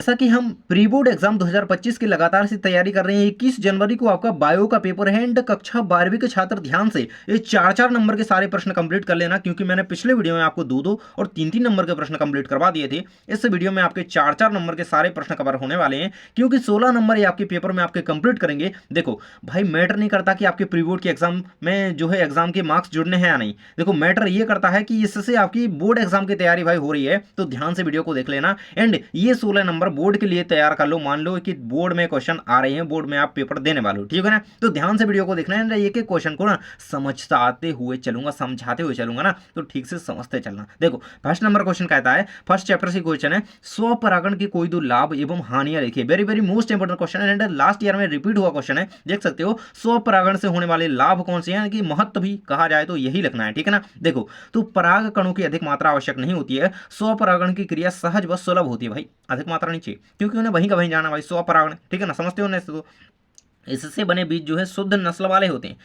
जैसा कि हम प्री बोर्ड एग्जाम 2025 की लगातार से तैयारी कर रहे हैं, 21 जनवरी को आपका बायो का पेपर है एंड कक्षा 12वीं के छात्र ध्यान से ये 4-4 नंबर के सारे प्रश्न कंप्लीट कर लेना, क्योंकि मैंने पिछले वीडियो में आपको 2-2 और 3-3 नंबर के प्रश्न कंप्लीट करवा दिए थे। इस वीडियो में आपके 4-4 नंबर के सारे प्रश्न कवर होने वाले हैं, क्योंकि 16 नंबर ये आपके पेपर में आपके कंप्लीट करेंगे। देखो भाई, मैटर नहीं करता कि आपके प्री बोर्ड के एग्जाम में जो है एग्जाम के मार्क्स जुड़ने हैं या नहीं। देखो मैटर ये करता है कि इससे आपकी बोर्ड एग्जाम की तैयारी भाई हो रही है, तो ध्यान से वीडियो को देख लेना एंड ये 16 नंबर बोर्ड के लिए तैयार कर लो। मान लो कि बोर्ड में क्वेश्चन आ रहे हैं, बोर्ड में आप पेपर देने वाले हो, ठीक है ना। तो ध्यान से वीडियो को देखना है, एक एक क्वेश्चन को ना समझाते हुए चलूंगा, समझाते हुए चलूंगा ना, तो ठीक से समझते चलना। देखो फर्स्ट नंबर क्वेश्चन कहता है, फर्स्ट चैप्टर से क्वेश्चन है, स्वपरागण के कोई दो लाभ एवं हानियां लिखिए। Very very most important question है एंड लास्ट ईयर में रिपीट हुआ क्वेश्चन है, देख सकते हो। स्वपरागण से होने वाले लाभ कौन से हैं, कि महत्व भी कहा जाए तो यही लिखना है, ठीक है ना। देखो तो पराग कणों की अधिक मात्रा आवश्यक नहीं होती है, स्वपरागण की क्रिया सहज व सुलभ होती है भाई, अधिक मात्रा नहीं चाहिए, क्योंकि उन्हें वहीं का वहीं जाना भाई, स्वपरागण, ठीक है ना, समझते हो ना। तो इससे बने बीज जो है शुद्ध नस्ल वाले होते हैं,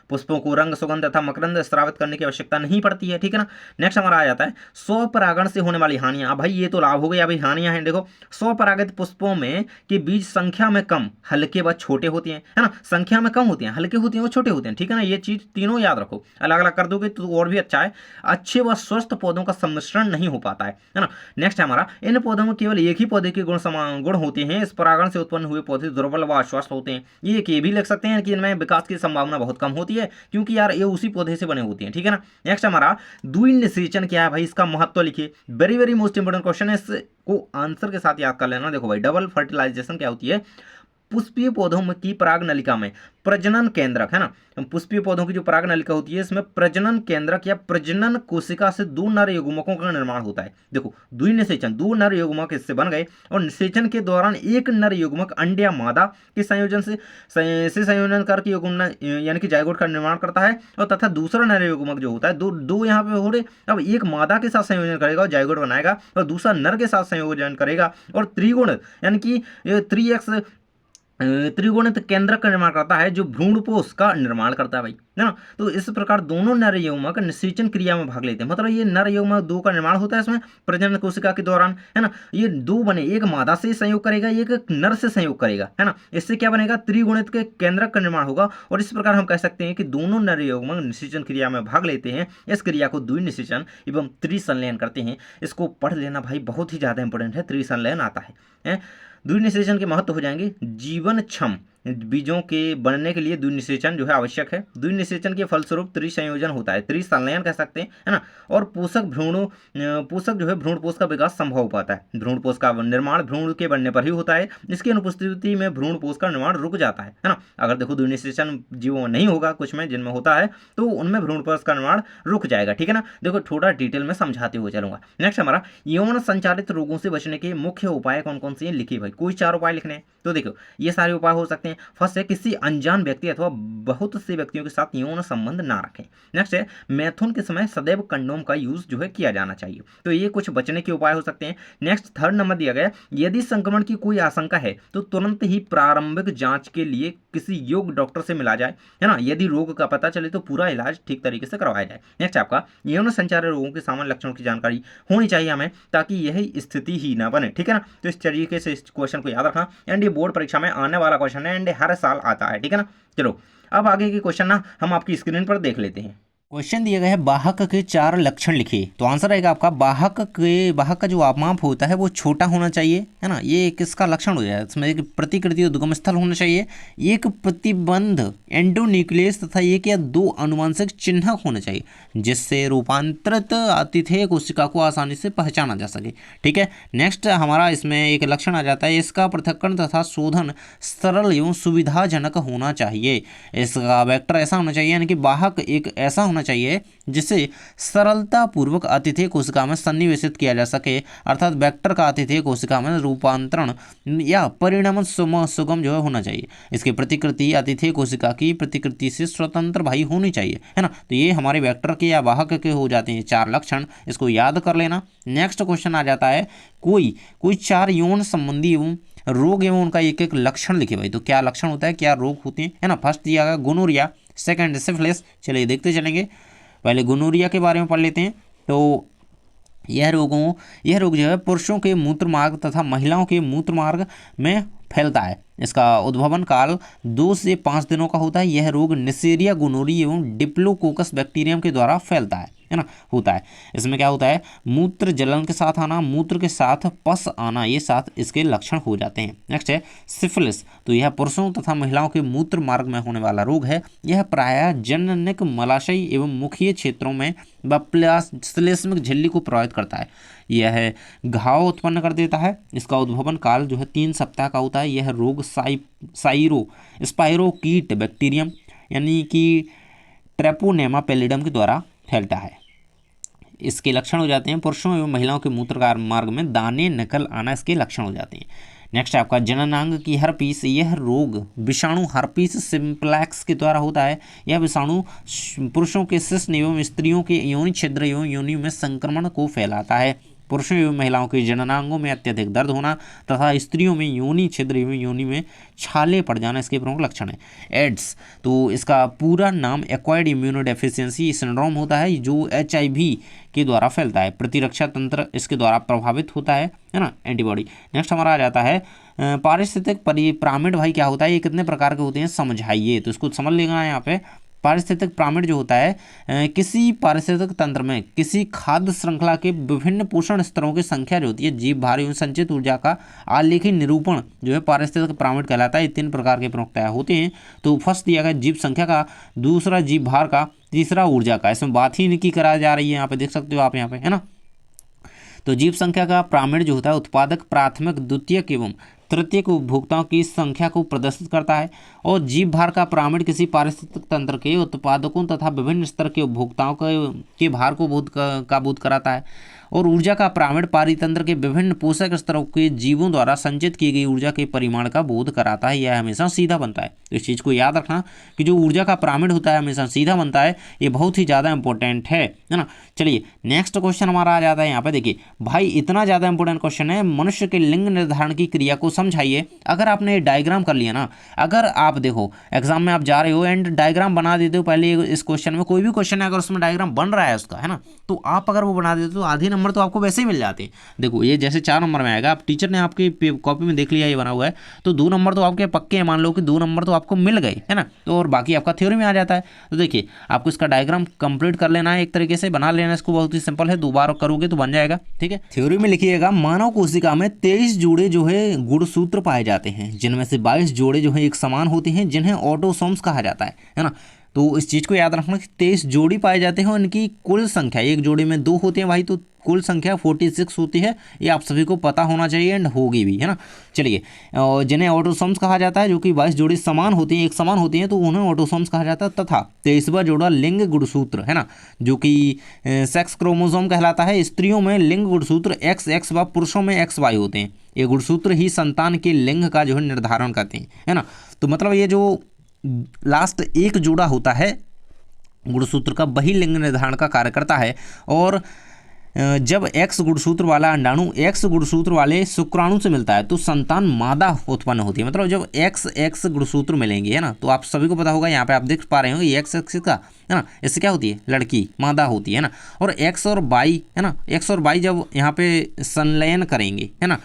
पुष्पों को रंग, सुगंध तथा मकरंद स्रावित करने की आवश्यकता नहीं पड़ती है, ठीक है ना। नेक्स्ट हमारा आ जाता है स्वपरागण से होने वाली हानियां। अब भाई ये तो लाभ हो गया, अभी हानियां हैं। देखो स्वपरागित पुष्पों में कि बीज संख्या में कम, हल्के व छोटे होते हैं, है ना। संख्या में कम होती हैं, हल्के होती हैं, वो छोटे होते हैं, ठीक है ना। ये चीज तीनों याद रखो, अलग अलग कर दोगे तो और भी अच्छा है। अच्छे व स्वस्थ पौधों का सम्मिश्रण नहीं हो पाता है ना। नेक्स्ट हमारा, इन पौधों में केवल एक ही पौधे के गुण होते हैं, इस परागण से उत्पन्न हुए पौधे दुर्बल व अस्वस्थ होते हैं। ये भी लिख सकते हैं कि इनमें विकास की संभावना बहुत कम होती है, क्योंकि यार ये उसी पौधे से बने होते हैं, ठीक है ना। नेक्स्ट हमारा द्वि निषेचन क्या है भाई, इसका महत्व लिखिए। Very very most important question है, इसको आंसर के साथ याद कर लेना। देखो भाई, डबल फर्टिलाइजेशन क्या होती है, पुष्पीय पौधों की पराग नलिका में प्रजनन केंद्रक, है ना। पुष्पीय पौधों की जो पराग नलिका होती है, इसमें प्रजनन केंद्रक या प्रजनन कोशिका से दो नर युग्मकों का निर्माण होता है। देखो द्विनिषेचन, दो नर युग्मक इससे बन गए, और निषेचन के दौरान एक नर युग्मक अंड या मादा के संयोजन से संयोजन करके युग्मन यानी कि जायगोट का निर्माण करता है, और तथा दूसरा नर युग्मक जो होता है, दो दो यहाँ पे हो रहे, अब एक मादा के साथ संयोजन करेगा और जायगोट बनाएगा, और दूसरा नर के साथ संयोजन करेगा और त्रिगुण यानी कि 3x त्रिगुणित केंद्रक का निर्माण करता है, जो भ्रूणपोष का निर्माण करता है भाई, है ना। तो इस प्रकार दोनों नर युग्मक निषेचन क्रिया में भाग लेते हैं, मतलब ये नर युग्मक दो का निर्माण होता है इसमें प्रजनन कोशिका के दौरान, है ना। ये दो बने, एक मादा से संयोग करेगा, एक नर से संयोग करेगा, है ना। इससे क्या बनेगा, त्रिगुणित के केंद्रक का निर्माण होगा, और इस प्रकार हम कह सकते हैं कि दोनों नर युग्मक निषेचन क्रिया में भाग लेते हैं। इस क्रिया को द्विनिषेचन एवं त्रिसंलयन करते हैं। इसको पढ़ लेना भाई, बहुत ही ज्यादा इंपॉर्टेंट है, त्रिसंलयन आता है। द्विनिषेचन के महत्व हो जाएंगे, जीवन क्षम बीजों के बनने के लिए द्विनिषेचन जो है आवश्यक है। द्विनिषेचन के फलस्वरूप त्रिसंयोजन होता है, त्रिसंलयन कह सकते हैं, है ना। और पोषक जो है भ्रूणपोष का विकास संभव हो पाता है। भ्रूणपोष का निर्माण भ्रूण के बनने पर ही होता है, इसकी अनुपस्थिति में भ्रूणपोष का निर्माण रुक जाता है ना। अगर देखो द्विनिषेचन जीवों में नहीं होगा, कुछ में जिनमें होता है, तो उनमें भ्रूणपोष का निर्माण रुक जाएगा, ठीक है ना। देखो थोड़ा डिटेल में समझाते हुए चलूंगा। नेक्स्ट हमारा, यौन संचालित रोगों से बचने के मुख्य उपाय कौन कौन से हैं, लिखिए भाई। कोई 4 उपाय लिखने हैं, तो देखो ये सारे उपाय हो सकते हैं। फर्स्ट है, किसी अनजान व्यक्ति अथवा बहुत से व्यक्तियों के साथ यौन संबंध ना रखें। नेक्स्ट है, मैथुन के समय सदैव कंडोम का यूज जो है किया जाना चाहिए। तो ये कुछ बचने के उपाय हो सकते हैं। नेक्स्ट थर्ड नंबर दिया गया, यदि संक्रमण की कोई आशंका है तो तुरंत ही प्रारंभिक जांच के लिए किसी योग्य डॉक्टर से मिला जाए, है ना। यदि रोग का पता चले तो पूरा इलाज ठीक तरीके से करवाया जाए। नेक्स्ट आपका, यौन संचारी रोगों के सामान्य लक्षणों की जानकारी होनी चाहिए हमें, ताकि यही स्थिति ही ना बने, ठीक है ना। तो इस तरीके से इस क्वेश्चन को याद रखना, एंड ये बोर्ड परीक्षा में आने वाला क्वेश्चन है, एंड हर साल आता है, ठीक है ना। चलो अब आगे के क्वेश्चन ना हम आपकी स्क्रीन पर देख लेते हैं। क्वेश्चन दिया गया है, वाहक के 4 लक्षण लिखिए। तो आंसर रहेगा आपका, वाहक का जो आपमाप होता है वो छोटा होना चाहिए, है ना। ये किसका लक्षण हो जाए, इसमें एक प्रतिकृति उद्गम स्थल होना चाहिए, एक प्रतिबंध एंडोन्यूक्लियस तथा एक या 2 अनुवांशिक चिन्हक होना चाहिए, जिससे रूपांतरित आतिथेय कोशिका को आसानी से पहचाना जा सके, ठीक है। नेक्स्ट हमारा इसमें एक लक्षण आ जाता है, इसका पृथक्करण तथा शोधन सरल एवं सुविधाजनक होना चाहिए। इसका वेक्टर ऐसा होना चाहिए, यानी कि वाहक एक ऐसा होना चाहिए जिसे सरलता पूर्वक आतिथेय कोशिका में सन्निवेशित किया जा सके, अर्थात वेक्टर का आतिथेय कोशिका में रूपांतरण या परिणामन सुगम जो है होना चाहिए। इसकी प्रतिकृति आतिथेय कोशिका की प्रतिकृति से स्वतंत्र भाई होनी चाहिए, है ना। तो ये हमारे वेक्टर के या वाहक के हो जाते हैं 4 लक्षण, इसको याद कर लेना। नेक्स्ट क्वेश्चन आ जाता है, कोई 4 यौन संबंधी एवं रोग एवं उनका एक एक लक्षण लिखे भाई। तो क्या लक्षण होता है, क्या रोग होते हैं, है ना। फर्स्ट दिया गया गोनोरिया, सेकंड सिफिलिस। चलिए देखते चलेंगे, पहले गोनोरिया के बारे में पढ़ लेते हैं। तो यह रोग जो है पुरुषों के मूत्र मार्ग तथा महिलाओं के मूत्र मार्ग में फैलता है। इसका उद्भवन काल 2 से 5 दिनों का होता है। यह रोग निसेरिया गोनोरी एवं डिप्लोकोकस बैक्टीरियम के द्वारा फैलता है ना, होता है। इसमें क्या होता है, मूत्र जलन के साथ आना, मूत्र के साथ पस आना, ये साथ इसके लक्षण हो जाते हैं। नेक्स्ट है सिफिलिस। तो यह पुरुषों तथा महिलाओं के मूत्र मार्ग में होने वाला रोग है। यह प्रायः जननिक मलाशय एवं मुखीय क्षेत्रों में व श्लेष्मिक झिल्ली को प्रभावित करता है। यह घाव उत्पन्न कर देता है। इसका उद्भवन काल जो है 3 सप्ताह का होता है। यह रोग स्पाइरोकीट बैक्टीरियम यानी कि ट्रेपोनेमा पैलिडम के द्वारा फैलता है। इसके लक्षण हो जाते हैं पुरुषों एवं महिलाओं के मूत्र मार्ग में दाने निकल आना, इसके लक्षण हो जाते हैं। नेक्स्ट है आपका जननांग की हर्पीस। यह रोग विषाणु हर्पीस सिम्प्लेक्स के द्वारा होता है। यह विषाणु पुरुषों के शिश्न एवं स्त्रियों के योनि छिद्र एवं योनि में संक्रमण को फैलाता है। पुरुषों एवं महिलाओं के जननांगों में अत्यधिक दर्द होना तथा स्त्रियों में योनि छिद्र एवं योनि में छाले पड़ जाना इसके प्रमुख लक्षण है। एड्स, तो इसका पूरा नाम एक्वायर्ड इम्यूनोडेफिशिएंसी सिंड्रोम होता है, जो HIV के द्वारा फैलता है। प्रतिरक्षा तंत्र इसके द्वारा प्रभावित होता है ना, एंटीबॉडी। नेक्स्ट हमारा आ जाता है पारिस्थितिक पिरामिड। भाई क्या होता है, ये कितने प्रकार के होते हैं समझाइए, तो इसको समझ लेना है यहाँ पे। पारिस्थितिक पिरामिड जो होता है किसी पारिस्थितिक तंत्र में किसी खाद्य श्रृंखला के विभिन्न पोषण स्तरों की संख्या जो होती है, जीव भार एवं संचित ऊर्जा का आलेखी निरूपण जो है पारिस्थितिक पिरामिड कहलाता है। 3 प्रकार के प्रमुखतः होते हैं। तो फर्स्ट दिया गया जीव संख्या का, दूसरा जीव भार का, तीसरा ऊर्जा का। इसमें बात ही नहीं की करा जा रही है, यहाँ पे देख सकते हो आप यहाँ पे, है ना। तो जीव संख्या का पिरामिड जो होता है उत्पादक, प्राथमिक, द्वितीयक एवं तृतीयक उपभोक्ताओं की संख्या को प्रदर्शित करता है। और जीव भार का पिरामिड किसी पारिस्थितिक तंत्र के उत्पादकों तथा विभिन्न स्तर के उपभोक्ताओं के भार को बोध कराता है। और ऊर्जा का पिरामिड पारितंत्र के विभिन्न पोषक स्तरों के जीवों द्वारा संचित की गई ऊर्जा के परिमाण का बोध कराता है। यह हमेशा सीधा बनता है। तो इस चीज़ को याद रखना कि जो ऊर्जा का पिरामिड होता है हमेशा सीधा बनता है। ये बहुत ही ज़्यादा इंपॉर्टेंट है ना। चलिए नेक्स्ट क्वेश्चन हमारा आ जाता है यहाँ पे। देखिए भाई इतना ज़्यादा इंपॉर्टेंट क्वेश्चन है, मनुष्य के लिंग निर्धारण की क्रिया को समझाइए। अगर आपने डायग्राम कर लिया ना, अगर आप देखो एग्जाम में आप जा रहे हो एंड डायग्राम बना देते हो पहले इस क्वेश्चन में, कोई भी क्वेश्चन है अगर उसमें डायग्राम बन रहा है उसका, है ना, तो आप अगर वो बना देते हो तो आधे नंबर तो आपको वैसे ही मिल जाते हैं। देखो ये जैसे 4 नंबर में आएगा, आप टीचर ने आपकी कॉपी में देख लिया ये बना हुआ है, तो 2 नंबर तो आपके पक्के हैं, मान लो कि 2 नंबर तो आपको मिल गए, है ना। तो और बाकी आपका थ्योरी में आ जाता है। तो देखिए आपको इसका डायग्राम कंप्लीट कर लेना है, एक तरीके से बना लेना इसको, बहुत ही सिंपल है, 2 बार करोगे तो बन जाएगा। ठीक है, थ्योरी में लिखिएगा मानव कोशिका में 23 जोड़े जो है गुणसूत्र पाए जाते हैं, जिनमें से 22 जोड़े जो है एक समान होते हैं, जिन्हें ऑटोसोम्स कहा जाता है ना। तो इस चीज़ को याद रखना कि 23 जोड़ी पाए जाते हैं और इनकी कुल संख्या, एक जोड़ी में 2 होते हैं भाई, तो कुल संख्या 46 होती है। ये आप सभी को पता होना चाहिए एंड होगी भी, है ना। चलिए जिन्हें ऑटोसोम्स कहा जाता है, जो कि 22 जोड़ी समान होती हैं, एक समान होती हैं, तो उन्हें ऑटोसोम्स कहा जाता है। तथा 23वां जोड़ा लिंग गुणसूत्र, है ना, जो कि सेक्स क्रोमोसोम कहलाता है। स्त्रियों में लिंग गुणसूत्र XX व पुरुषों में XY होते हैं। ये गुणसूत्र ही संतान के लिंग का जो है निर्धारण करते हैं, है ना। तो मतलब ये जो लास्ट एक जोड़ा होता है गुणसूत्र का, वही लिंग निर्धारण का कार्य करता है। और जब X गुणसूत्र वाला अंडाणु X गुणसूत्र वाले शुक्राणु से मिलता है तो संतान मादा उत्पन्न होती है। मतलब जब XX गुणसूत्र मिलेंगे, है ना, तो आप सभी को पता होगा, यहाँ पे आप देख पा रहे हो ये XX का, है ना, इससे क्या होती है, लड़की मादा होती है ना। और X और Y, है ना, X और Y जब यहाँ पे संलयन करेंगे, है ना,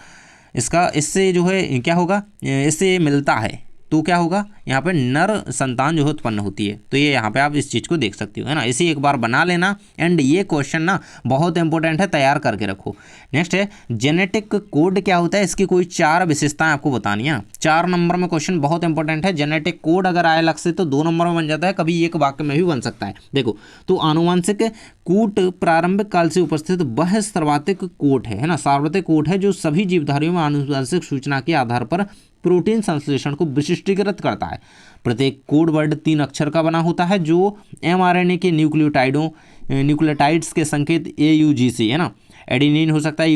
इससे जो है क्या होगा, इससे मिलता है तो क्या होगा, यहाँ पे नर संतान जो है उत्पन्न होती है। तो ये यहाँ पे आप इस चीज़ को देख सकते हो, है ना। इसे एक बार बना लेना एंड ये क्वेश्चन ना बहुत इंपॉर्टेंट है, तैयार करके रखो। नेक्स्ट है जेनेटिक कोड क्या होता है, इसकी कोई 4 विशेषताएं आपको बतानी है। 4 नंबर में क्वेश्चन बहुत इंपॉर्टेंट है। जेनेटिक कोड अगर आए अलग से तो 2 नंबर में बन जाता है, कभी एक वाक्य में भी बन सकता है। देखो तो आनुवंशिक कूट प्रारंभिक काल से उपस्थित वह सर्वाधिक कोट है ना, सार्वत्रिक कोट है, जो सभी जीवधारियों में आनुवंशिक सूचना के आधार पर प्रोटीन संश्लेषण को विशिष्टीकृत करता है। प्रत्येक कोड वर्ड 3 अक्षर का बना होता है, जो mRNA के न्यूक्लियोटाइड्स के संकेत AUG, है ना, एडेनिन हो सकता है,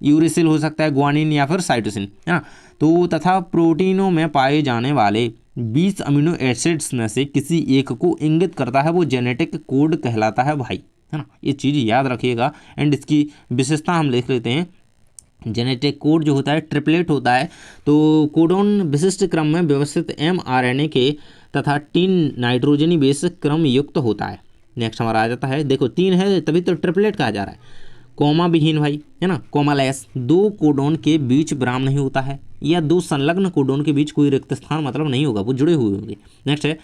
यूरिसिल हो सकता है, ग्वानिन या फिर साइटोसिन, है ना। तो तथा प्रोटीनों में पाए जाने वाले 20 अमीनो एसिड्स में से किसी एक को इंगित करता है, वो जेनेटिक कोड कहलाता है भाई, है ना। ये चीज़ याद रखिएगा एंड इसकी विशेषता हम लिख लेते हैं। जेनेटिक कोड जो होता है ट्रिपलेट होता है, तो कोडोन विशिष्ट क्रम में व्यवस्थित mRNA के तथा 3 नाइट्रोजनी बेस क्रम युक्त होता है। नेक्स्ट हमारा आ जाता है, देखो 3 है तभी तो ट्रिपलेट कहा जा रहा है। कॉमा विहीन भाई, है ना, कॉमालेस, दो कोडोन के बीच विराम नहीं होता है, या दो संलग्न कोडोन के बीच कोई रिक्त स्थान मतलब नहीं होगा, वो जुड़े हुए होंगे। नेक्स्ट है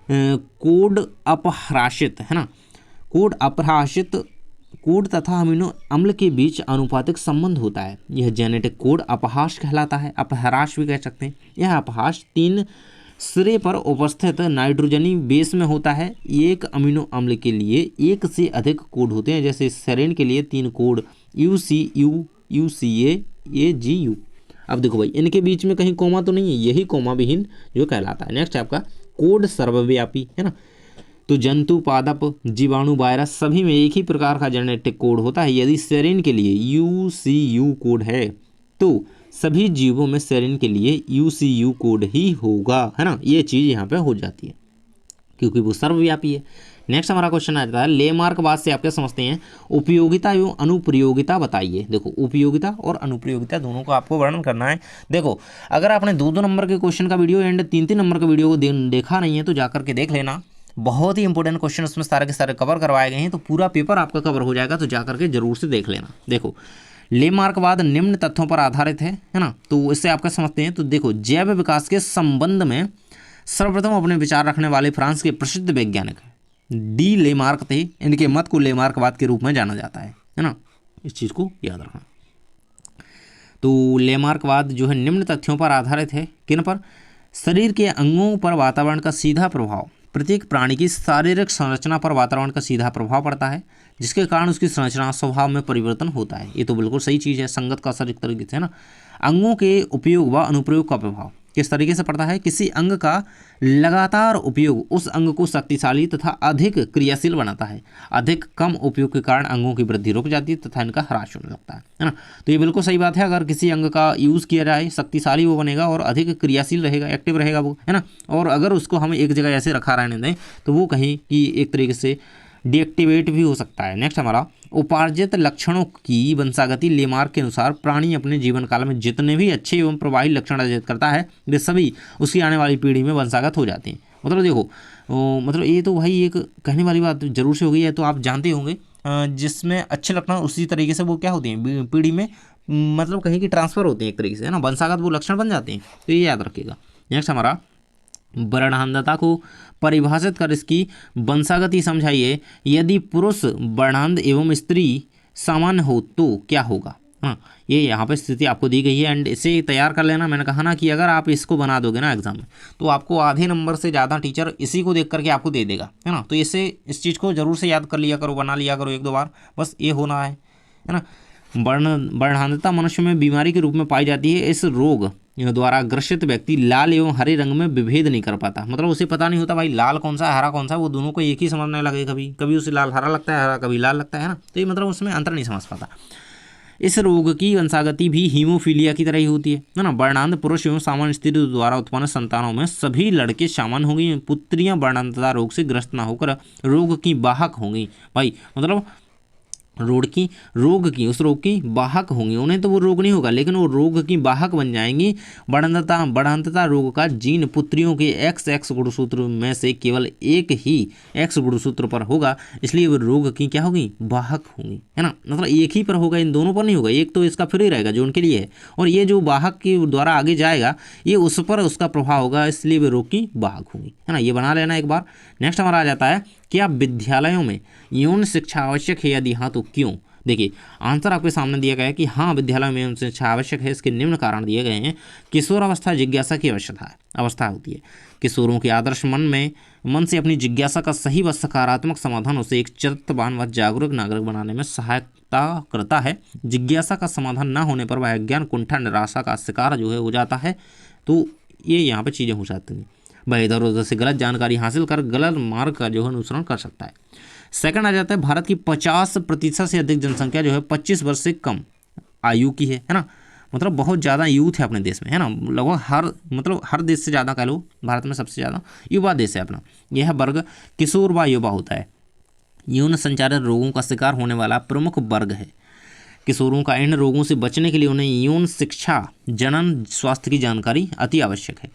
कोड अपहराशित, है ना, कोड अपहराशित, कोड तथा अमीनो अम्ल के बीच अनुपातिक संबंध होता है, यह जेनेटिक कोड अपहाश कहलाता है, अपहराश भी कह सकते हैं। यह अपहाश 3 सिरे पर उपस्थित नाइट्रोजनी बेस में होता है। एक अमीनो अम्ल के लिए एक से अधिक कोड होते हैं, जैसे सेरीन के लिए 3 कोड UCU, UCA, AGU। अब देखो भाई, इनके बीच में कहीं कोमा तो नहीं है, यही कोमा विहीन जो कहलाता है। नेक्स्ट है आपका कोड सर्वव्यापी, है ना, तो जंतु, पादप, जीवाणु, वायरस सभी में एक ही प्रकार का जेनेटिक कोड होता है। यदि सेरीन के लिए UCU कोड है तो सभी जीवों में सेरीन के लिए UCU कोड ही होगा, है ना, ये चीज़ यहाँ पे हो जाती है क्योंकि वो सर्वव्यापी है। नेक्स्ट हमारा क्वेश्चन आ जाता है लेमार्कवाद से आप क्या समझते हैं, उपयोगिता एवं अनुप्रयोगिता बताइए। देखो, उपयोगिता और अनुप्रयोगिता दोनों को आपको वर्णन करना है। देखो, अगर आपने 2-2 नंबर के क्वेश्चन का वीडियो एंड 3-3 नंबर का वीडियो को देखा नहीं है तो जाकर के देख लेना, बहुत ही इंपॉर्टेंट क्वेश्चन उसमें सारे के सारे कवर करवाए गए हैं, तो पूरा पेपर आपका कवर हो जाएगा, तो जाकर के जरूर से देख लेना। देखो, लेमार्कवाद निम्न तथ्यों पर आधारित है ना, तो इससे आप क्या समझते हैं, तो देखो, जैव विकास के संबंध में सर्वप्रथम अपने विचार रखने वाले फ्रांस के प्रसिद्ध वैज्ञानिक डी लेमार्क थे। इनके मत को लेमार्कवाद के रूप में जाना जाता है ना, इस चीज़ को याद रखना। तो लेमार्कवाद जो है निम्न तथ्यों पर आधारित है, किन पर, शरीर के अंगों पर वातावरण का सीधा प्रभाव, प्रत्येक प्राणी की शारीरिक संरचना पर वातावरण का सीधा प्रभाव पड़ता है, जिसके कारण उसकी संरचना स्वभाव में परिवर्तन होता है। ये तो बिल्कुल सही चीज़ है, संगत का असर एक तरीके से, है ना। अंगों के उपयोग व अनुप्रयोग का प्रभाव किस तरीके से पड़ता है, किसी अंग का लगातार उपयोग उस अंग को शक्तिशाली तथा अधिक क्रियाशील बनाता है। अधिक कम उपयोग के कारण अंगों की वृद्धि रुक जाती है तथा इनका ह्रास होने लगता है ना। तो ये बिल्कुल सही बात है, अगर किसी अंग का यूज़ किया जाए शक्तिशाली वो बनेगा और अधिक क्रियाशील रहेगा, एक्टिव रहेगा वो, है ना। और अगर उसको हम एक जगह ऐसे रखा रहने दें तो वो कहीं की एक तरीके से डीएक्टिवेट भी हो सकता है। नेक्स्ट हमारा उपार्जित लक्षणों की वंशागति लेमार्क के अनुसार प्राणी अपने जीवन काल में जितने भी अच्छे एवं प्रभावी लक्षण अर्जित करता है वे सभी उसकी आने वाली पीढ़ी में वंशागत हो जाते हैं। मतलब देखो, मतलब ये तो भाई एक कहने वाली बात जरूर से हो गई है, तो आप जानते होंगे जिसमें अच्छे लक्षण उसी तरीके से वो क्या होते हैं पीढ़ी में, मतलब कहीं की ट्रांसफर होते हैं एक तरीके से, है ना, वंशागत वो लक्षण बन जाते हैं, तो ये याद रखिएगा। नेक्स्ट हमारा वर्णांधता को परिभाषित कर इसकी वंशागति समझाइए। यदि पुरुष वर्णांध एवं स्त्री सामान्य हो तो क्या होगा, हाँ, ये यहाँ पे स्थिति आपको दी गई है एंड इसे तैयार कर लेना। मैंने कहा ना कि अगर आप इसको बना दोगे ना एग्जाम में तो आपको आधे नंबर से ज़्यादा टीचर इसी को देख करके आपको दे देगा, है ना। तो इससे इस चीज़ को जरूर से याद कर लिया करो, बना लिया करो 1-2 बार, बस ये होना है ना। वर्णांधता मनुष्य में बीमारी के रूप में पाई जाती है। इस रोग द्वारा ग्रसित व्यक्ति लाल एवं हरे रंग में विभेद नहीं कर पाता, मतलब उसे पता नहीं होता भाई लाल कौन सा है हरा कौन सा है, वो दोनों को एक ही समझने लगे, कभी कभी उसे लाल हरा लगता है, हरा कभी लाल लगता है ना, तो ये मतलब उसमें अंतर नहीं समझ पाता। इस रोग की वंशागति भी हीमोफीलिया की तरह ही होती है ना। वर्णांध पुरुष एवं सामान्य स्त्री द्वारा उत्पन्न संतानों में सभी लड़के सामान्य होंगी, पुत्रियां वर्णांधता रोग से ग्रस्त न होकर रोग की वाहक होंगी। भाई मतलब रोग की उस रोग की वाहक होंगी, उन्हें तो वो रोग नहीं होगा लेकिन वो रोग की वाहक बन जाएंगी। वर्णांधता रोग का जीन पुत्रियों के XX गुणसूत्र में से केवल एक ही X गुणसूत्र पर होगा, इसलिए वो रोग की क्या होगी, वाहक होंगी, है ना। मतलब एक ही पर होगा, इन दोनों पर नहीं होगा, एक तो इसका फ्री रहेगा जो उनके लिए है, और ये जो वाहक के द्वारा आगे जाएगा ये उस पर उसका प्रभाव होगा, इसलिए वे रोग की वाहक होंगी, है ना। ये बना लेना एक बार। नेक्स्ट हमारा आ जाता है क्या विद्यालयों में यौन शिक्षा आवश्यक है, यदि हाँ तो क्यों। देखिए आंसर आपके सामने दिया गया है कि हाँ विद्यालय में यौन शिक्षा आवश्यक है। इसके निम्न कारण दिए गए हैं। किशोरावस्था जिज्ञासा की अवस्था होती है। किशोरों के आदर्श मन से अपनी जिज्ञासा का सही व सकारात्मक समाधान उसे एक चरित्रवान व जागरूक नागरिक बनाने में सहायता करता है। जिज्ञासा का समाधान न होने पर वह अज्ञान, कुंठा, निराशा का शिकार जो है हो जाता है। तो ये यहाँ पर चीज़ें हो जाती हैं। वह इधर उधर से गलत जानकारी हासिल कर गलत मार्ग का जो है अनुसरण कर सकता है। सेकंड आ जाता है भारत की 50% से अधिक जनसंख्या जो है 25 वर्ष से कम आयु की है ना। मतलब बहुत ज़्यादा यूथ है अपने देश में, है ना। लगभग हर देश से ज़्यादा कह लो, भारत में सबसे ज़्यादा युवा देश है अपना। यह वर्ग किशोर व युवा होता है। यौन संचारित रोगों का शिकार होने वाला प्रमुख वर्ग है। किशोरों का इन रोगों से बचने के लिए उन्हें यौन शिक्षा, जनन स्वास्थ्य की जानकारी अति आवश्यक है।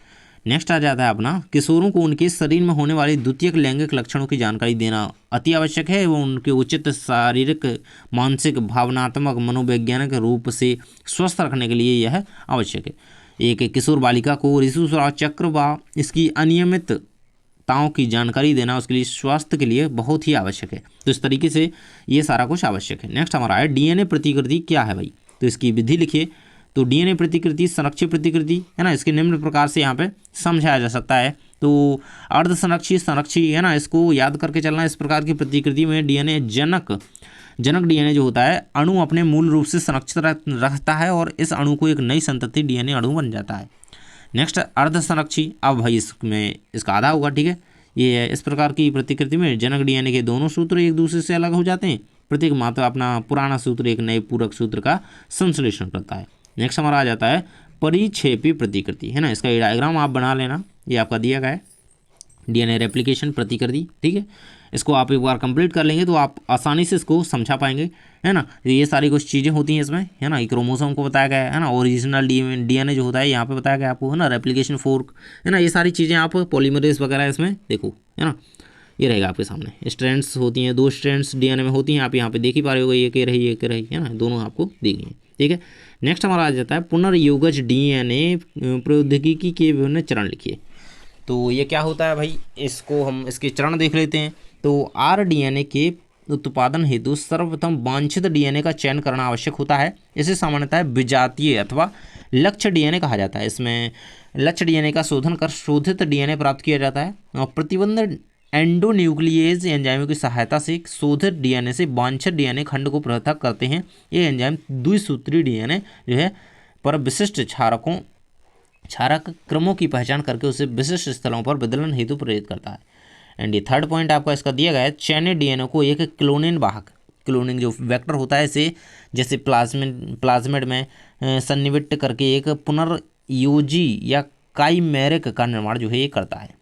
नेक्स्ट आ जाता है अपना, किशोरों को उनके शरीर में होने वाले द्वितीयक लैंगिक लक्षणों की जानकारी देना अति आवश्यक है एवं उनके उचित शारीरिक, मानसिक, भावनात्मक, मनोवैज्ञानिक रूप से स्वस्थ रखने के लिए यह आवश्यक है। एक किशोर बालिका को ऋतुस्राव चक्र व इसकी अनियमितताओं की जानकारी देना उसके लिए स्वास्थ्य के लिए बहुत ही आवश्यक है। तो इस तरीके से ये सारा कुछ आवश्यक है। नेक्स्ट हमारा है डीएनए प्रतिकृति क्या है भाई, तो इसकी विधि लिखिए। तो डीएनए प्रतिकृति संरक्षित प्रतिकृति है ना, इसके निम्न प्रकार से यहाँ पे समझाया जा सकता है। तो अर्ध संरक्षित, संरक्षित है ना, इसको याद करके चलना। इस प्रकार की प्रतिकृति में डीएनए जनक डीएनए जो होता है अणु अपने मूल रूप से संरक्षित रखता है और इस अणु को एक नई संतति डीएनए अणु बन जाता है। नेक्स्ट अर्ध संरक्षित, अब भाई इसमें इसका आधा होगा, ठीक है। ये इस प्रकार की प्रतिकृति में जनक डीएनए के दोनों सूत्र एक दूसरे से अलग हो जाते हैं। प्रत्येक मात्र अपना पुराना सूत्र एक नए पूरक सूत्र का संश्लेषण करता है। नेक्स्ट हमारा आ जाता है परिक्षेपी प्रतिकृति, है ना। इसका डायग्राम आप बना लेना, ये आपका दिया गया है डीएनए रेप्लिकेशन प्रतिकृति, ठीक है। इसको आप एक बार कंप्लीट कर लेंगे तो आप आसानी से इसको समझा पाएंगे, है ना। ये सारी कुछ चीज़ें होती हैं इसमें, है ना। क्रोमोसोम को बताया गया है ना, ओरिजिनल डीएनए जो होता है यहाँ पे बताया गया आपको, है ना। रेप्लिकेशन फोर्क, है ना, ये सारी चीज़ें आप पॉलीमरेज वगैरह इसमें देखो, है ना। ये रहेगा आपके सामने। स्ट्रैंड्स होती हैं, 2 स्ट्रैंड्स डीएनए में होती हैं, आप यहाँ पे देख ही पा रहे होगा, ये कह रही है ना, दोनों आपको दी गई हैं, ठीक है। नेक्स्ट हमारा आ जाता है पुनर्योगज डीएनए प्रौद्योगिकी के विभिन्न चरण लिखिए। तो ये क्या होता है भाई, इसको हम इसके चरण देख लेते हैं। तो आरडीएनए के उत्पादन हेतु सर्वप्रथम वांछित डीएनए का चयन करना आवश्यक होता है। इसे सामान्यतः विजातीय अथवा लक्ष्य डीएनए कहा जाता है। इसमें लक्ष्य डीएनए का शोधन कर शोधित डीएनए प्राप्त किया जाता है और प्रतिबंध एंडोन्यूक्लिएज एंजाइमों की सहायता से शोधित डीएनए से वांछित डीएनए खंड को पृथक करते हैं। ये एंजाइम द्विसूत्री डीएनए जो है पर विशिष्ट क्षारक क्रमों की पहचान करके उसे विशिष्ट स्थलों पर विदलन हेतु प्रेरित करता है। एंड ये थर्ड पॉइंट आपका इसका दिया गया है, चयनित डीएनए को एक क्लोनिन वाहक, क्लोनिंग जो वेक्टर होता है इसे जैसे प्लाज्मिड में सन्निविष्ट करके एक पुनर्योजी या काइमेरिक का निर्माण जो है ये करता है।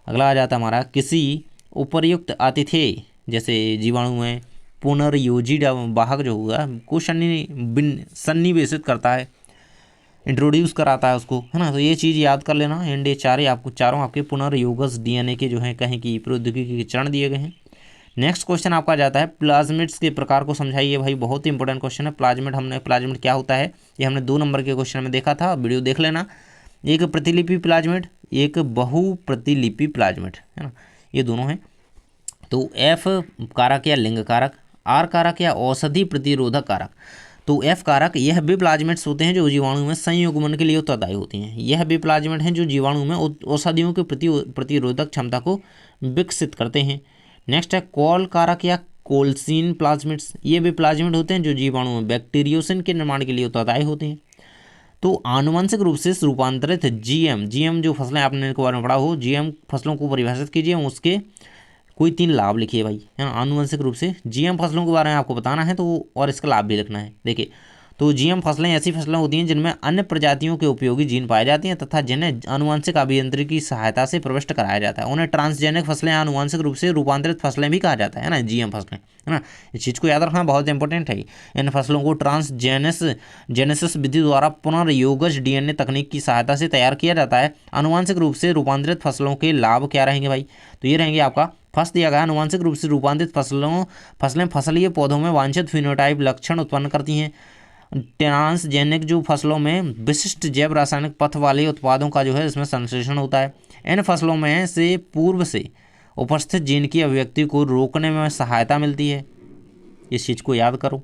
अगला आ जाता है हमारा, किसी उपर्युक्त आतिथेय जैसे जीवाणु में पुनर्योजी वाहक जो होगा को सन्निवेशित करता है, इंट्रोड्यूस कराता है उसको, है ना। तो ये चीज़ याद कर लेना। एंड ये चारों आपके पुनर्योगज डीएनए के जो है कहीं की प्रौद्योगिकी के चरण दिए गए हैं। नेक्स्ट क्वेश्चन आपका जाता है प्लाज्मिड्स के प्रकार को समझाइए भाई, बहुत ही इंपॉर्टेंट क्वेश्चन है। प्लाज्मिड क्या होता है ये हमने 2 नंबर के क्वेश्चन में देखा था, वीडियो देख लेना। एक प्रतिलिपि प्लाज्मिड, एक बहुप्रतिलिपि प्लाज्मिड, है ना, ये दोनों हैं। तो एफ कारक या लिंग कारक, आर कारक या औषधि प्रतिरोधक कारक। तो एफ कारक यह वे प्लाज्मिड्स होते हैं जो जीवाणु में संयुग्मन के लिए उत्तरदायी होती हैं। यह वे प्लाज्मिड हैं जो जीवाणु में औषधियों के प्रतिरोधक क्षमता को विकसित करते हैं। नेक्स्ट है कॉल कारक या कोल्सिन प्लाज्मिड्स। ये वे प्लाज्मिड होते हैं जो जीवाणु में बैक्टीरियोसिन के निर्माण के लिए उत्तरदायी होते हैं। तो आनुवंशिक रूप से रूपांतरित जीएम जो फसलें आपने के बारे में पढ़ा हो, जीएम फसलों को परिभाषित कीजिए, उसके कोई 3 लाभ लिखिए भाई, है ना। आनुवंशिक रूप से जीएम फसलों के बारे में आपको बताना है तो और इसका लाभ भी लिखना है। देखिए, तो जीएम फसलें ऐसी फसलें होती हैं जिनमें अन्य प्रजातियों के उपयोगी जीन पाए जाते हैं तथा जिन्हें आनुवंशिक अभियांत्रिकी की सहायता से प्रविष्ट कराया जाता है। उन्हें ट्रांसजेनिक फसलें, आनुवंशिक रूप से रूपांतरित फसलें भी कहा जाता है ना, जीएम फसलें, है ना। इस चीज़ को याद रखना बहुत इंपॉर्टेंट है। इन फसलों को जेनेसिस विधि द्वारा पुनर्योगज डीएनए तकनीक की सहायता से तैयार किया जाता है। आनुवंशिक रूप से रूपांतरित फसलों के लाभ क्या रहेंगे भाई, तो ये रहेंगे आपका फर्स्ट दिया गया, आनुवंशिक रूप से रूपांतरित फसलें फसलीय पौधों में वांछित फिनोटाइप लक्षण उत्पन्न करती हैं। ट्रांसजेनिक जो फसलों में विशिष्ट जैव रासायनिक पथ वाले उत्पादों का जो है इसमें संश्लेषण होता है। इन फसलों में से पूर्व से उपस्थित जीन की अभिव्यक्ति को रोकने में सहायता मिलती है। इस चीज़ को याद करो।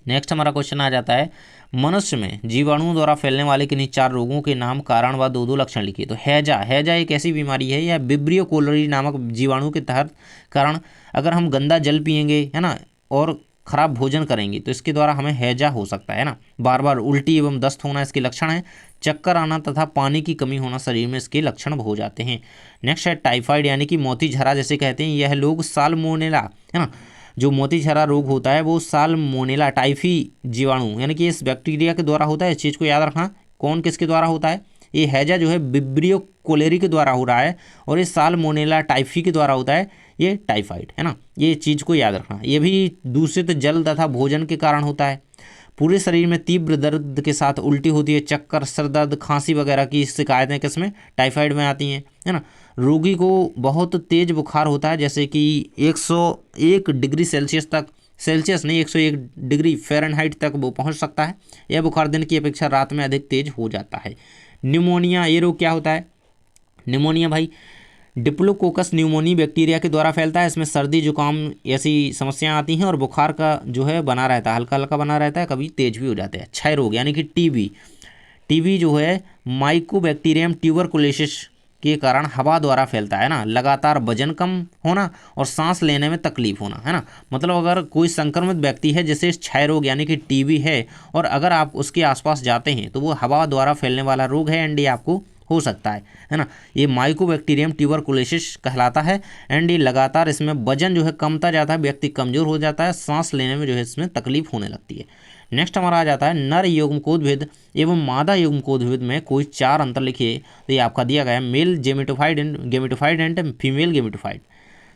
नेक्स्ट हमारा क्वेश्चन आ जाता है, मनुष्य में जीवाणुओं द्वारा फैलने वाले किन्हीं 4 रोगों के नाम, कारण व 2 लक्षण लिखिए। तो हैजा एक ऐसी बीमारी है, यह विब्रियो कोलोरी नामक जीवाणु के तहत कारण अगर हम गंदा जल पिएंगे, है ना, और खराब भोजन करेंगे तो इसके द्वारा हमें हैजा हो सकता है ना। बार बार उल्टी एवं दस्त होना इसके लक्षण है। चक्कर आना तथा पानी की कमी होना शरीर में इसके लक्षण हो जाते हैं। नेक्स्ट है टाइफाइड यानी कि मोती झरा जैसे कहते हैं। यह लोग साल्मोनेला, है ना, जो मोती झरा रोग होता है वो साल्मोनेला टाइफी जीवाणु यानी कि इस बैक्टीरिया के द्वारा होता है। इस चीज़ को याद रखना, कौन किसके द्वारा होता है। ये हैजा जो है विब्रियो कोलेरी के द्वारा हो रहा है और ये साल्मोनेला टाइफी के द्वारा होता है ये टाइफाइड, है ना। ये चीज़ को याद रखना। ये भी दूषित जल तथा भोजन के कारण होता है। पूरे शरीर में तीव्र दर्द के साथ उल्टी होती है, चक्कर, सर दर्द, खांसी वगैरह की शिकायतें किसमें, टाइफाइड में आती हैं, है ना। रोगी को बहुत तेज बुखार होता है, जैसे कि 101 डिग्री सेल्सियस तक, सेल्सियस नहीं 101 डिग्री फ़ारेनहाइट तक वो पहुंच सकता है। यह बुखार दिन की अपेक्षा रात में अधिक तेज हो जाता है। न्यूमोनिया, ये रोग क्या होता है, निमोनिया भाई डिप्लोकोकस न्यूमोनी बैक्टीरिया के द्वारा फैलता है। इसमें सर्दी जुकाम ऐसी समस्याएं आती हैं और बुखार का जो है बना रहता है, हल्का हल्का बना रहता है, कभी तेज भी हो जाते हैं। क्षय रोग यानी कि टीबी, टीबी जो है माइकोबैक्टीरियम ट्यूबरकुलोसिस के कारण हवा द्वारा फैलता है ना। लगातार वजन कम होना और सांस लेने में तकलीफ होना, है ना। मतलब अगर कोई संक्रमित व्यक्ति है जिसे क्षय रोग यानी कि टीबी है और अगर आप उसके आसपास जाते हैं तो वो हवा द्वारा फैलने वाला रोग है एंड ये आपको हो सकता है ना। ये माइकोबैक्टीरियम ट्यूबरकुलोसिस कहलाता है एंड ये लगातार इसमें वजन जो है कमता जाता है, व्यक्ति कमज़ोर हो जाता है, सांस लेने में जो है इसमें तकलीफ होने लगती है। नेक्स्ट हमारा आ जाता है नर युग्मकोद्भिद एवं मादा युग्मकोद्भिद में कोई 4 अंतर लिखिए। तो ये आपका दिया गया है मेल गेमेटोफाइड एंड फीमेल गेमेटोफाइड।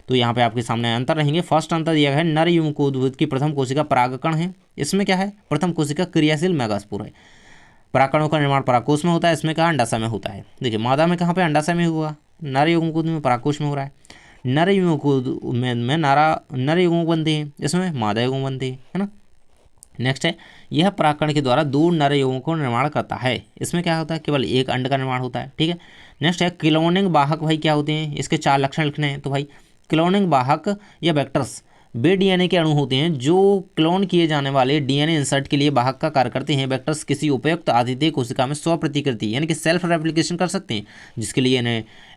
तो यहाँ पे आपके सामने अंतर रहेंगे। फर्स्ट अंतर दिया गया है नर युग्मकोद्भिद की प्रथम कोशिका परागकण है। इसमें क्या है, प्रथम कोशिका क्रियाशील मेगास्पोर है। परागकणों का निर्माण परागकोश में होता है। इसमें कहाँ, अंडाशय में होता है। देखिए मादा में कहाँ पे, अंडाशय में हुआ। नर युग्मकोद्भिद में परागकोश में हो रहा है। नर युग्मकोद्भिद में नर युग्मक बनते हैं, इसमें मादा युग्मक बनते हैं, है ना। नेक्स्ट है यह परागकण के द्वारा 2 नर युग्मकों का निर्माण करता है। इसमें क्या होता है, केवल एक अंड का निर्माण होता है, ठीक है। नेक्स्ट है क्लोनिंग वाहक भाई क्या होते हैं, इसके 4 लक्षण लिखने हैं। तो भाई क्लोनिंग वाहक या वेक्टर्स वे डीएनए के अणु होते हैं जो क्लोन किए जाने वाले डीएनए इंसर्ट के लिए वाहक का कार्य करते हैं। वेक्टर्स किसी उपयुक्त आतिथ्य कोशिका में स्व प्रतिकृति यानी कि सेल्फ रेप्लिकेशन कर सकते हैं, जिसके लिए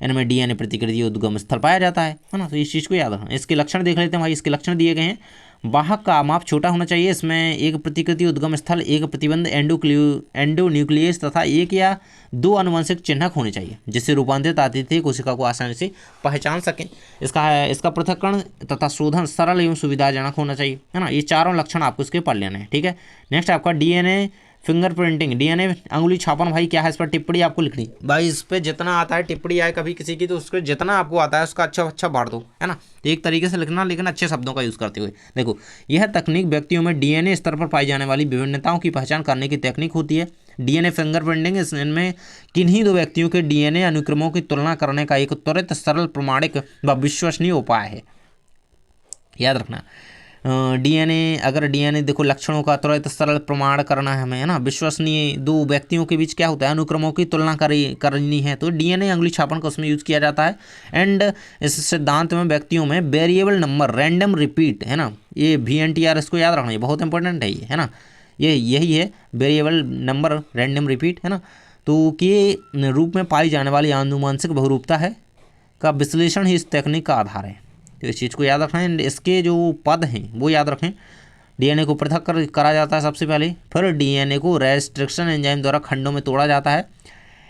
इनमें डीएनए प्रतिकृति उद्गम स्थल पाया जाता है ना। तो इस चीज़ को याद रखना। इसके लक्षण देख लेते हैं भाई। इसके लक्षण दिए गए हैं। वाहक का माप छोटा होना चाहिए। इसमें एक प्रतिकृति उद्गम स्थल, एक प्रतिबंध एंडोन्यूक्लियस तथा 1 या 2 आनुवंशिक चिन्हक होने चाहिए, जिससे रूपांतरित आतिथ्य कोशिका को आसानी से पहचान सकें। इसका पृथक्करण तथा शोधन सरल एवं सुविधाजनक होना चाहिए, है ना। ये चारों लक्षण आपको इसके पढ़ लेने हैं, ठीक है। नेक्स्ट आपका डीएनए फिंगरप्रिंटिंग, डीएनए अंगुली छापन भाई क्या है, इस पर टिप्पणी आपको लिखनी भाई। इस पर जितना आता है टिप्पणी आए कभी किसी की, तो उसके जितना आपको आता है उसका अच्छा बांट दो, है ना। तो एक तरीके से लिखना, लेकिन अच्छे शब्दों का यूज़ करते हुए। देखो यह तकनीक व्यक्तियों में डीएनए स्तर पर पाई जाने वाली विभिन्नताओं की पहचान करने की तकनीक होती है। डीएनए फिंगरप्रिंटिंग इनमें किन्हीं 2 व्यक्तियों के डीएनए अनुक्रमों की तुलना करने का एक त्वरित, सरल, प्रमाणिक व विश्वसनीय उपाय है। याद रखना डीएनए देखो लक्षणों का त्वरित, सरल, प्रमाण करना है हमें, है ना। विश्वसनीय 2 व्यक्तियों के बीच क्या होता है, अनुक्रमों की तुलना करनी है, तो डीएनए अंगुली छापन का उसमें यूज किया जाता है। एंड इस सिद्धांत में व्यक्तियों में वेरिएबल नंबर रैंडम रिपीट, है ना, ये VNTR इसको याद रखना, ये बहुत इंपॉर्टेंट है ये, है ना। ये यही है वेरिएबल नंबर रैंडम रिपीट, है ना। तो के रूप में पाई जाने वाली आनुवंशिक बहुरूपता है का विश्लेषण ही इस तकनीक का आधार है। तो इस चीज़ को याद रखना है। इसके जो पद हैं वो याद रखें। डीएनए को पृथक करा जाता है सबसे पहले, फिर डीएनए को रेस्ट्रिक्शन एंजाइम द्वारा खंडों में तोड़ा जाता है।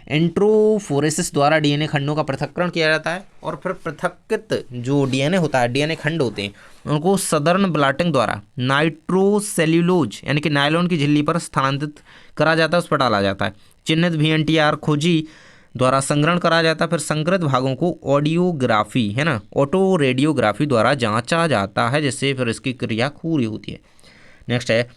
इंट्रोफोरेसिस द्वारा डीएनए खंडों का पृथक्करण किया जाता है और फिर पृथक्कृत जो डीएनए होता है, डीएनए खंड होते हैं, उनको सदर्न ब्लॉटिंग द्वारा नाइट्रोसेल्यूलोज यानी कि नायलॉन की झिल्ली पर स्थानांतरित करा जाता है, उस पर डाला जाता है। चिन्हित VNTR खोजी द्वारा संग्रहण करा जाता है। फिर संकरित भागों को ऑडियोग्राफी, है ना, ऑटो रेडियोग्राफी द्वारा जांचा जाता है, जिससे फिर इसकी क्रिया पूरी होती है। नेक्स्ट है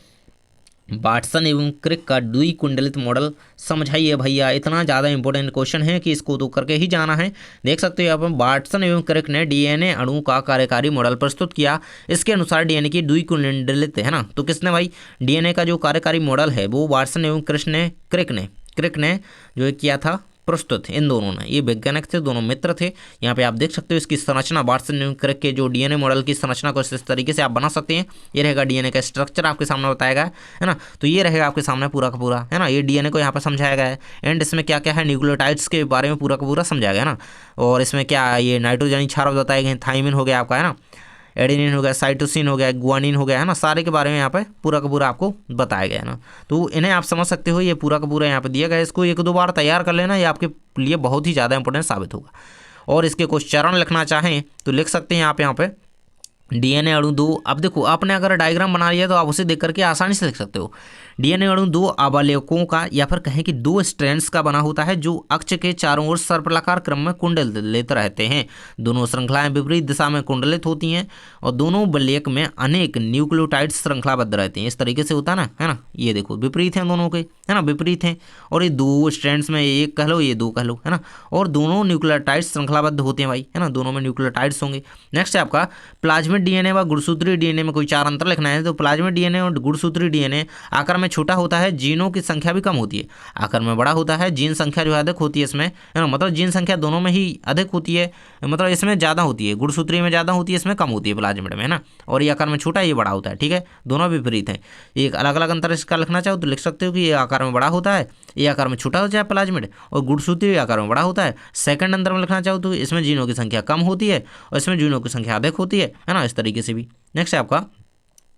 वाटसन एवं क्रिक का द्विकुंडलित मॉडल समझाइए भैया। इतना ज़्यादा इंपॉर्टेंट क्वेश्चन है कि इसको तो करके ही जाना है। देख सकते हो आप, वाटसन एवं क्रिक ने डीएनए अणु का कार्यकारी मॉडल प्रस्तुत किया। इसके अनुसार डीएनए की द्विकुंडलित, है ना, तो किसने भाई डीएनए का जो कार्यकारी मॉडल है वो वाटसन एवं क्रिक ने जो किया था प्रस्तुत। इन दोनों ने, ये वैज्ञानिक थे, दोनों मित्र थे। यहाँ पे आप देख सकते हो इसकी संरचना, वाटसन एवं क्रिक के जो डीएनए मॉडल की संरचना को इस तरीके से आप बना सकते हैं। ये रहेगा डीएनए का स्ट्रक्चर आपके सामने बताया गया है ना। तो ये रहेगा आपके सामने पूरा का पूरा, है ना। ये डीएनए को यहाँ पर समझाया गया है एंड इसमें क्या क्या है, न्यूक्लियोटाइड्स के बारे में पूरा का पूरा समझाया गया है ना। और इसमें क्या ये नाइट्रोजन क्षार बताए गए, थाइमिन हो गया आपका, है ना, एडेनिन हो गया, साइटोसिन हो गया, गुआनिन हो गया, है ना। सारे के बारे में यहाँ पे पूरा का पूरा आपको बताया गया है ना। तो इन्हें आप समझ सकते हो, ये पूरा का पूरा यहाँ पे दिया गया है। इसको 1-2 बार तैयार कर लेना, ये आपके लिए बहुत ही ज़्यादा इंपॉर्टेंट साबित होगा। और इसके कुछ चरण लिखना चाहें तो लिख सकते हैं यहाँ पे डीएनए अणु 2। अब देखो आपने अगर डायग्राम बना लिया तो आप उसे देख करके आसानी से लिख सकते हो। डीएनए अणु दो अवयवों का या फिर कहें कि दो स्ट्रैंड्स का बना होता है जो अक्ष के चारों ओर सर्पलाकार क्रम में कुंडलित रहते हैं। दोनों श्रृंखलाएं विपरीत दिशा में कुंडलित होती हैं और दोनों वलयक में अनेक न्यूक्लियोटाइड श्रृंखलाबद्ध रहते हैं। इस तरीके से होता है ना, ये देखो विपरीत हैं दोनों के, है ना, विपरीत हैं। और ये दो स्ट्रैंड्स में एक कह लो, ये दो कह लो, है ना, और दोनों न्यूक्लियोटाइड श्रृंखलाबद्ध होते हैं भाई, है ना, दोनों में न्यूक्लियोटाइड्स होंगे। नेक्स्ट है आपका प्लाज्मिड डीएनए व गुणसूत्रीय डीएनए में कोई 4 अंतर लिखना है। तो प्लाज्मिड डीएनए और गुणसूत्रीय डीएनए आकार में छोटा होता है, जीनों की संख्या भी कम होती है। आकार में बड़ा होता है, जीन संख्या जो है अधिक होती है इसमें, है ना, मतलब जीन संख्या दोनों में ही अधिक होती है, मतलब इसमें ज़्यादा होती है, गुणसूत्रीय में ज़्यादा होती है, इसमें कम होती है प्लाज्मिड में, है ना। और ये आकार में छोटा, ये बड़ा होता है, ठीक है, दोनों विपरीत हैं। एक अलग अलग अंतर इसका लिखना चाहो तो लिख सकते हो कि ये आकार में बड़ा होता है, ये आकार में छोटा होता है प्लाज्मिड, और गुणसूत्रीय आकार में बड़ा होता है। सेकंड अंतर में लिखना चाहो तो इसमें जीनों की संख्या कम होती है और इसमें जीनों की संख्या अधिक होती है ना, इस तरीके से भी। नेक्स्ट है आपका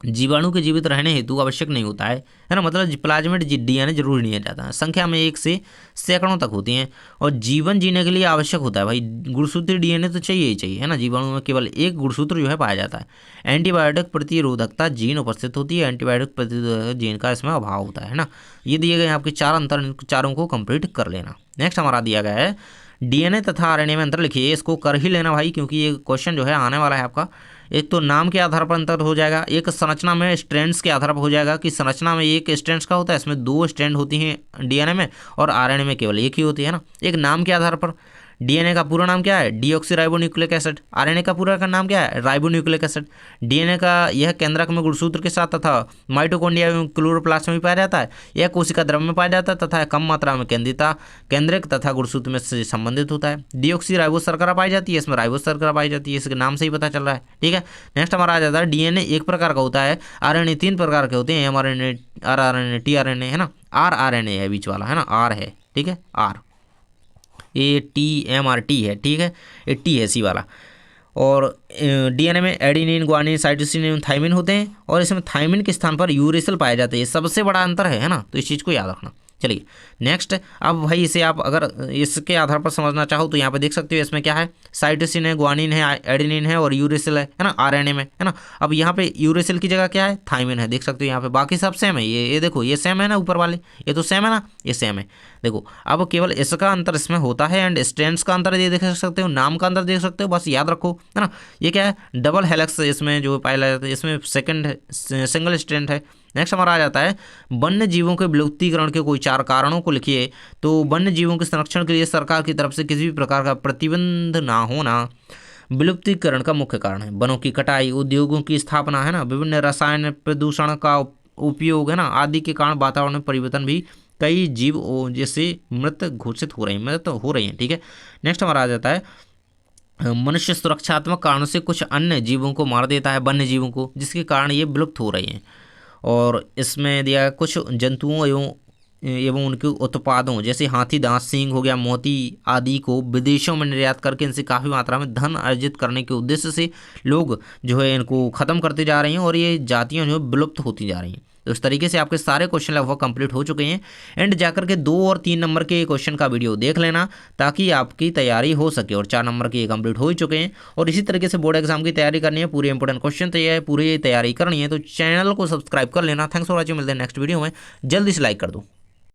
जीवाणु के जीवित रहने हेतु आवश्यक नहीं होता है ना, मतलब प्लाज्मिड डीएनए जरूरी नहीं है जाता है, संख्या में 1 से सैकड़ों तक होती हैं और जीवन जीने के लिए आवश्यक होता है भाई। गुणसूत्री डीएनए तो चाहिए ही चाहिए, है ना, जीवाणु में केवल एक गुणसूत्र जो है पाया जाता है। एंटीबायोटिक प्रतिरोधकता जीन उपस्थित होती है, एंटीबायोटिक प्रतिरोधक जीन का इसमें अभाव होता है ना। ये दिए गए आपके 4 अंतर, चारों को कंप्लीट कर लेना। नेक्स्ट हमारा दिया गया है डीएनए तथा आरएनए में अंतर लिखिए। इसको कर ही लेना भाई, क्योंकि ये क्वेश्चन जो है आने वाला है आपका। एक तो नाम के आधार पर अंतर हो जाएगा, एक संरचना में स्ट्रैंड्स के आधार पर हो जाएगा कि संरचना में एक स्ट्रैंड्स का होता है, इसमें 2 स्ट्रैंड होती हैं डीएनए में, और आरएनए में केवल एक ही होती है ना। एक नाम के आधार पर डीएनए का पूरा नाम क्या है, डीऑक्सीराइबोन्यूक्लिक एसिड। आरएनए का पूरा का नाम क्या है, राइबोन्यूक्लिक एसिड। डीएनए का यह केंद्रक में गुणसूत्र के साथ तथा माइटोकॉन्ड्रिया एवं क्लोरोप्लास्ट में भी पाया जाता है। यह कोशिका द्रव्य में पाया जाता है तथा कम मात्रा में केंद्रक तथा गुणसूत्र में से संबंधित होता है। डीऑक्सीराइबोस शर्करा पाई जाती है, इसमें राइबोस शर्करा पाई जाती है, इसके नाम से ही पता चल रहा है, ठीक है। नेक्स्ट हमारा आ जाता है डीएनए एक प्रकार का होता है, आरएनए 3 प्रकार के होते हैं, एमआरएनए, आरआरएनए, टीआरएनए, है ना। आरआरएनए है बीच वाला, है ना, आर है, ठीक है, आर ATMRT है, ठीक है, 80 है सी वाला। और डीएनए में एडेनिन, ग्वानिन, साइटोसिन एवं थाइमिन होते हैं और इसमें थाइमिन के स्थान पर यूरेसिल पाया जाता है। सबसे बड़ा अंतर है ना, तो इस चीज़ को याद रखना। चलिए नेक्स्ट, अब भाई इसे आप अगर इसके आधार पर समझना चाहो तो यहाँ पे देख सकते हो इसमें क्या है, साइटोसिन है, ग्वानिन है, एडेनिन है और यूरेसिल है ना, आरएनए में, है ना। अब यहाँ पे यूरेसिल की जगह क्या है, थाइमिन है, देख सकते हो यहाँ पे। बाकी सब सेम है, ये देखो, ये सेम है ना, ऊपर वाले ये तो सेम है ना, ये सेम है। देखो अब केवल इसका अंतर इसमें होता है एंड स्ट्रैंड्स का अंतर ये देख सकते हो, नाम का अंतर देख सकते हो, बस याद रखो, है ना। ये क्या है, डबल हेलिक्स इसमें जो पाया जाता है, इसमें सेकंड सिंगल स्ट्रैंड है। नेक्स्ट हमारा आ जाता है वन्य जीवों के विलुप्तीकरण के कोई 4 कारणों को लिखिए। तो वन्य जीवों के संरक्षण के लिए सरकार की तरफ से किसी भी प्रकार का प्रतिबंध ना होना विलुप्तीकरण का मुख्य कारण है। वनों की कटाई, उद्योगों की स्थापना, है ना, विभिन्न रसायन प्रदूषण का उपयोग, है ना, आदि के कारण वातावरण में परिवर्तन भी कई जीव जैसे मृत घोषित हो रहे हैं, मृत हो रही हैं, ठीक है। नेक्स्ट हमारा आ जाता है मनुष्य सुरक्षात्मक कारणों से कुछ अन्य जीवों को मार देता है, वन्य जीवों को, जिसके कारण ये विलुप्त हो रही हैं। और इसमें दिया कुछ जंतुओं एवं उनके उत्पादों जैसे हाथी दांत, सींग हो गया, मोती आदि को विदेशों में निर्यात करके इनसे काफ़ी मात्रा में धन अर्जित करने के उद्देश्य से लोग जो है इनको ख़त्म करते जा रहे हैं और ये जातियाँ जो है विलुप्त होती जा रही हैं। तो इस तरीके से आपके सारे क्वेश्चन लगभग कंप्लीट हो चुके हैं। एंड जाकर के 2 और 3 नंबर के क्वेश्चन का वीडियो देख लेना ताकि आपकी तैयारी हो सके। और 4 नंबर के कंप्लीट हो ही चुके हैं और इसी तरीके से बोर्ड एग्जाम की तैयारी करनी है, पूरे इंपॉर्टेंट क्वेश्चन तैयार है, पूरी तैयारी करनी है, तो चैनल को सब्सक्राइब कर लेना। थैंक्स फॉर वॉचिंग, मिलते हैं नेक्स्ट वीडियो में, जल्दी से लाइक कर दो।